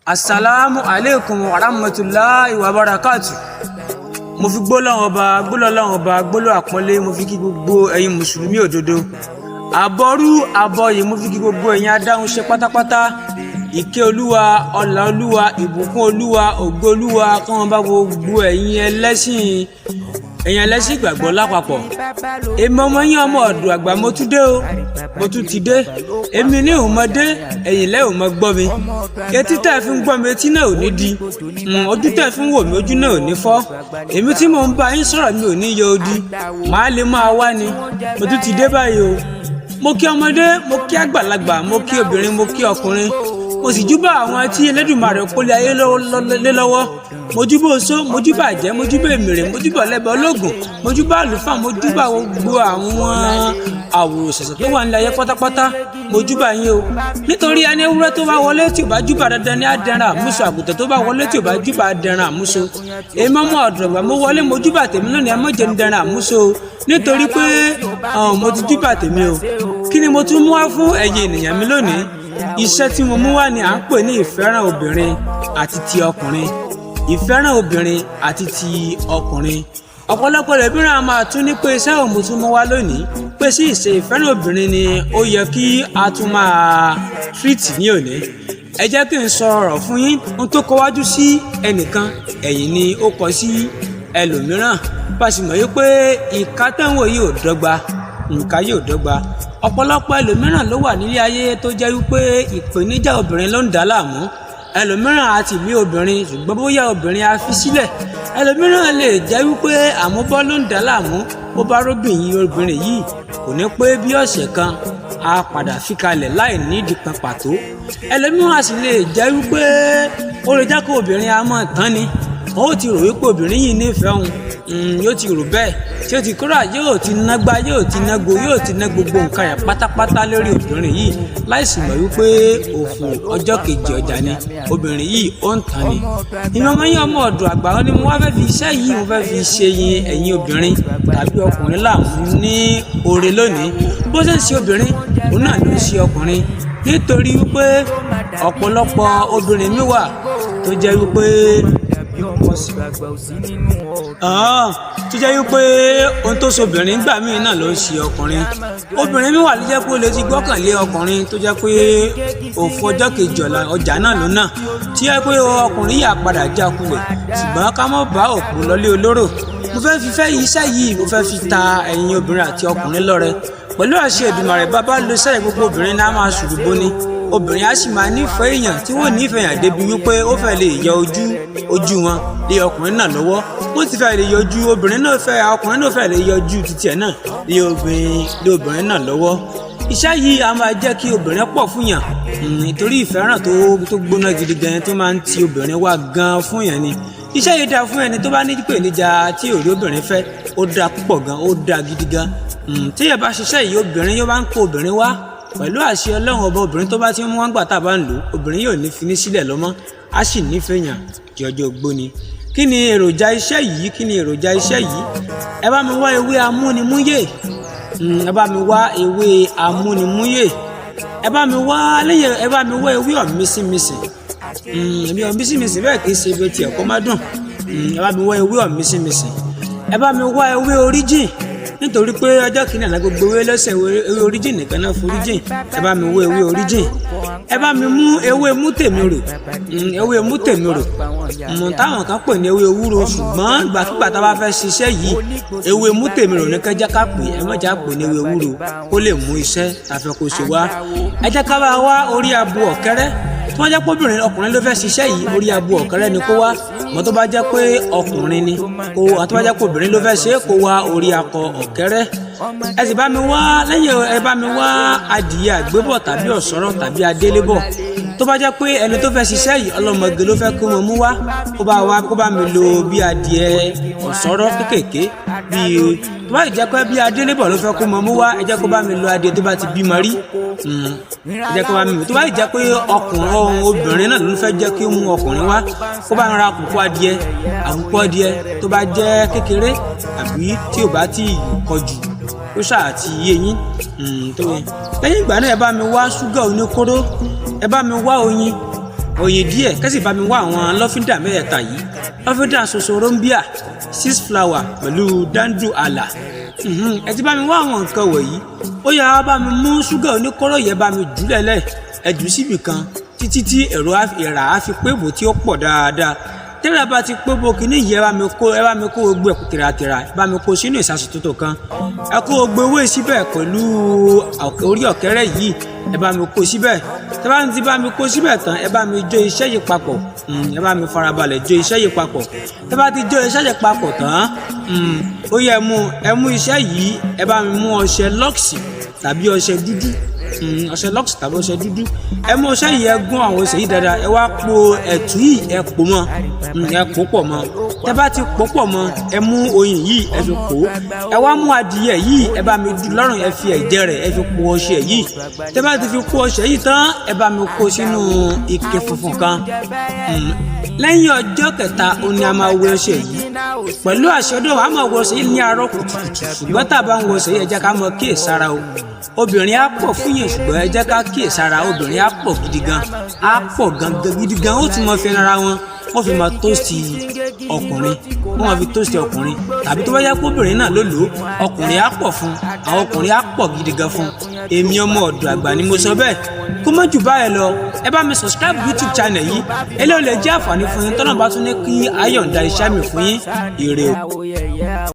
Assalamu alaikum wa rahmatullahi wa barakatuh. Mo fi gbólóhùn ọba àpọ́nlé mo fi kí gbogbo ẹ̀yin mùsùlùmí òdodo. Àbọ̀rú àbọ̀yè mo fi kí gbogbo ẹ̀yin adáhùn ṣe pátápátá. Ìkẹ́ Olúwa, ọlá Olúwa, ìbùkún Olúwa, ògo Olúwa kí wọ́n bá gbogbo ẹ̀yin ẹlẹ́sìn ìgbàgbọ́ lápapọ̀. Èmi ọmọ yín ọmọ ọ̀dọ̀ àgbà mo tún dé o, mo tún ti dé. Èmi ní òmọdé, ẹ̀yin lẹ́ ò mọ gbọ́ mi. Etí tẹ́ fi ń gbọ́ mi etí náà ò ní di. Ojú tẹ́ fi ń wò mí ojú náà ò ní fọ́. Èmi tí mo ń bá yín sọ̀rọ̀ mi ò ní yọ odi. Màá lè máa wá ni. Mo tún ti dé báyìí o. Mo kí ọmọdé, mo kí àgbàlagbà, mo kí obìnrin, mo kí ọkùnrin. Mo sì júbà àwọn tí eledumare kólé ayé lé lọ́wọ́. Mo júbà oṣó, mo júbà àjẹ́, mo júbà èmèrè, mo júbà ọlẹ́bọ ológun, mo júbà àlùfáà, mo júbà gbogbo àwọn àwòrán tó wà nílẹ̀ ayé pátápátá. Mo júbà yín o. Nítorí ẹni ewúrẹ́ tó bá wọlé tí ò bá júbà dandan ní adẹran àmúso, àgùntàn tó bá wọlé tí ò bá júbà adẹran àmúso. Èmi ọmọ ọ̀dọ̀gbà mo wọlé mo júbà tèmi lónìí, ẹ má jẹ́ ní dẹran àmúso nítorí pé mo ti júbà tèmi o. Kí ni mo tún mú wá fún ẹ̀yin ènìyàn mi lónìí? Iṣẹ́ tí mo mú wá ni à ń pè ní ìfẹ́ràn obìnrin àti ti ọkùnrin. Ìfẹ́ràn obìnrin àti ti ọkùnrin. Ọ̀pọ̀lọpọ̀ ẹlòmíràn a máa tún ní pé iṣẹ́ òun mo tún mú wá lónìí pé sí ìṣe ìfẹ́ràn obìnrin ni ó yẹ kí a tún máa tírìtì ní òní. Ẹ jẹ́ kí n sọ ọ̀rọ̀ fún yín, ohun tó kọwájú sí ẹnìkan ẹ̀yìn ni ó kọ sí ẹlòmíràn. Pàṣẹ mọ̀ yìí pé ìka tẹ́wọ̀n yìí ò dọ́gba, nǹkan yìí ò dọ́gba. Ọ̀pọ̀lọpọ̀ ẹlòmíràn ló wà nílé ayé tó jẹ́ wípé ìpèníjà obìnrin ló ń dà láàmú. Ẹlòmíràn àti ìlú obìnrin ṣùgbọ́n bóyá obìnrin á fi sílẹ̀. Ẹlòmíràn lè jẹ́ wípé àmúbọ́ ló ń dà láàmú. Bó bá obìnrin yìí kò ní pé bí ọ̀sẹ̀ kan á padà fi kalẹ̀ láì nídìí kan pàtó. Ẹlòmíràn sì lè jẹ́ wípé ó lè jẹ́ kó obìnrin á mọ̀ tán ni. Ó ti rò wípé obìnrin yìí nífẹ̀ẹ́ òun, yóò ti rò bẹ́ẹ̀ tí ó ti kúrò yóò ti nágbá yóò ti nágbó yóò ti ná gbogbo nǹkan yẹn pátápátá lórí obìnrin yìí láìsí mọ̀ wípé òfò ọjọ́ kejì ọjà ni obìnrin yìí ó ń tàn ni. ìmọ̀ ọmọ yín ọmọ ọ̀dọ̀ àgbà wọn ni mo wá fẹ́ fi iṣẹ́ yìí mo fẹ́ fi ṣe yin ẹ̀yin obìnrin tàbí ọkùnrin láàmú ní oore lónìí. Bó ṣe ń ṣe obìnrin òun náà ló ń ṣe ọkùnrin nítorí wípé ọ̀pọ̀lọpọ̀ obìnrin mi wà tó jẹ́ wípé tó jẹ́ wípé ohun tó so obìnrin gbà míì náà ló ń ṣe ọkùnrin. Obìnrin mi wà ló jẹ́ pé ó lè ti gbọ́kànlé ọkùnrin tó jẹ́ pé òfò ọjọ́ kejì ọjà náà ló náà tí ẹ pé ọkùnrin yà padà já kulẹ̀ ṣùgbọ́n ká mọ́ bá òkú lọlé olóró. Mo fẹ́ fi iṣẹ́ yìí mo fẹ́ fi ta ẹ̀yin obìnrin àti ọkùnrin lọ́rẹ pẹ̀lú àṣẹ Èdùmàrè. Bàbá lo iṣẹ́ gbogbo obìnrin náà máa ṣùrùbó ni. Obìnrin á sì máa nífẹ̀ẹ́ èèyàn tí wọ́n nífẹ̀ẹ́ èèyàn débi wípé ó fẹ́ lè yọ ojú wọn lé ọkùnrin náà lọ́wọ́. Wọ́n ti fẹ́ lè yọjú ọkùnrin náà fẹ́ lè yọjú títí ẹ̀ náà lé obìnrin náà lọ́wọ́. Iṣẹ́ yìí a máa jẹ́ kí obìnrin pọ̀ fún yàn nítorí ìfẹ́ràn tó gbóná gidi gan tó máa ń ti obìnrin wá gan fún yàn ni. Iṣẹ́ yìí dáa fún ẹni tó bá ní ìpèníjà tí ò rí obìnrin fẹ́, ó dáa púpọ̀ gan, ó dáa gidi gan. Tí ẹ bá ṣiṣẹ́ yìí obìnrin yóò bá ń kó obìnrin wá pẹ̀lú àṣẹ Ọlọ́run ọba. Obìnrin tó bá ti mú wọn gbà tá a bá ń lò obìnrin yóò ní finí sílẹ̀ lọ́mọ́, á sì nífẹ̀ẹ́ yàn kí ọjọ́ ogbó ni. Kí ni èròjà iṣẹ́ yìí? Ẹ bá mi wá ewé amúnimúyè. Ẹ bá mi wá ewé amúnimúyè. Ẹ bá mi wá ewé ọ̀mísìmísì. Èmi ọ̀mísìmísì bẹ́ẹ̀ kì í ṣe ibi tí ẹ̀kọ́ má dùn. Ẹ bá mi wá ewé ọ̀mísìmísì. Ẹ bá mi wá ewé oríjìn nítorí pé ọjọ́ kìíní àná gbogbo ewé lọ́sẹ̀ ewé oríjìn nìkan náà foríjìn. Ẹ bá mi wá ewé oríjìn. Ẹ bá mi mú ewé mútèmírò. Ewé mútèmírò táwọn kan pè ní ewé ewúro ṣùgbọ́n ìgbàkúgbà tá a bá fẹ́ ṣiṣẹ́ yìí ewé mútèmírò ní kẹjá ká pè ẹ mọ̀já pè ní ewé ewúro kó lè mú iṣẹ́ tàfẹ́ kó ṣe wá. Ẹ jẹ́ ká bá wá orí abo ọ̀kẹ́rẹ́. Tí wọ́n jẹ́ pé ọkùnrin ló fẹ́ ṣiṣẹ́ yìí orí abo ọ̀kẹ́rẹ́ ni kó wá. Mọ́ tó bá jẹ́ pé ọkùnrin ni kó wá, tó bá jẹ́ pé obìnrin ló fẹ́ ṣe kó wá orí akọ ọ̀kẹ́rẹ́. Ẹ sì bá mi wá lẹ́yìn ẹ bá mi wá adìyẹ àgbébọ̀ tàbí ọ̀sọ́rọ̀ tàbí adélébọ̀. Tó bá jẹ́ pé ẹni tó fẹ́ ṣiṣẹ́ yìí ọlọ́mọge ló fẹ́ kó mọ mú wá kó bá mi lo bí adìyẹ ọ̀sọ́rọ̀ kékèké tó bá jẹ́ pé bí adélébọ̀ ló fẹ́ kó mọ mú wá ẹ jẹ́ kó bá mi lo adìyẹ tó bá ti bímọ rí. Ẹ jẹ́ kó bá mi tó bá jẹ́ pé obìnrin náà ló fẹ́ jẹ́ kí ó mú ọkùnrin wá kó bá ra àkùkọ adìyẹ tó bá jẹ́ kékeré àbí tí ò bá tí kọjù ó ṣáà ti yé yín. Lẹ́yìn ìgbà náà ẹ bá mi wá ṣúgà oníkóró, ẹ bá mi wá oyin, oyin díẹ̀ kẹ́sì bá mi wá àwọn lọ́fíńdà mẹ́tẹ̀ẹ̀ta yìí lọ́fíńdà sosorombia 6 flower pẹ̀lú dandu àlà ẹ ti bá mi wá àwọn nǹkan wọ̀nyí ó yá bá mi mú ṣúgà oníkóró yẹn bá mi jùlẹ̀lẹ̀ ẹ jù síbì kan títí tí èèrà á fi pé bò tí ó pọ̀ dáadáa tẹ́lẹ̀ bá ti pé bò kíní yìí ẹ bá mi kó gbogbo ẹ̀kú tìràtìrà ẹ bá mi kó sínú ìsasùn tuntun kan ẹ kó gbogbo ewé síbẹ̀ pẹ̀lú orí ọ̀kẹ́rẹ́ yìí ẹ bá mi kó síbẹ̀ tẹ́ bá ti bá mi kó síbẹ̀ tán ẹ bá mi jó iṣẹ́ yìí papọ̀ ẹ bá mi farabalẹ̀ jó iṣẹ́ yìí papọ̀ tẹ́ bá ti jó iṣẹ́ yìí papọ̀ tán ó yẹ ẹ mú iṣẹ́ yìí ẹ bá mi mú ọṣẹ lọ́ọ̀sì tàbí ọṣẹ dúdú ọṣẹ lọ́ọ̀sì tàbí ọṣẹ dúdú ẹ mú ọṣẹ yìí ẹ gún àwọn ọṣẹ yìí dáadáa ẹ wá po ẹ̀tù yìí ẹ pò mọ́ ẹ pò pọ̀ mọ́ tẹ́ bá ti pò pọ̀ mọ́ ẹ mú oyin yìí ẹ fi pò ẹ wá mú adìyẹ yìí ẹ bá mi dùn lọ́rùn ẹ fi ẹ̀jẹ̀ rẹ̀ ẹ fi po ọṣẹ yìí tẹ́ bá ti fi po ọṣẹ yìí tán ẹ bá mi kó sínú ike funfun kan lẹ́yìn ọjọ́ kẹta ó ní a máa wẹ ọṣẹ yìí pẹ̀lú àṣẹdọ̀ a máa wọ ọṣẹ yìí ní àárọ̀ kùtùkùtù ṣùgbọ́n tá a bá ń wọ ọṣẹ yìí ẹ jẹ́ ká mọ kíyèsára o obìnrin á pọ̀ fún yẹn ṣùgbọ́n ẹ jẹ́ ká kíyèsára obìnrin á pọ̀ gidi gan á pọ̀ gangan gidi gan ó tún mọ fi ara wọn wọ́n fi máa tóòsì ọkùnrin wọ́n máa fi tóòsì ọkùnrin tàbí tó bá yá kó obìnrin náà ló lò ó ọkùnrin á pọ̀ fún àwọn ọkùnrin á pọ̀ gidi gan fún èmi ọmọ ọ̀dọ̀ àgbà ni mo sọ bẹ́ẹ̀ kó má jù báyẹn lọ ẹ bá mi subscribe YouTube channel yìí eléyìí lè jẹ́ àǹfààní fún yín tọ́nà bá tún ní kí ayọ̀ǹda iṣẹ́ mi fún yín ire o.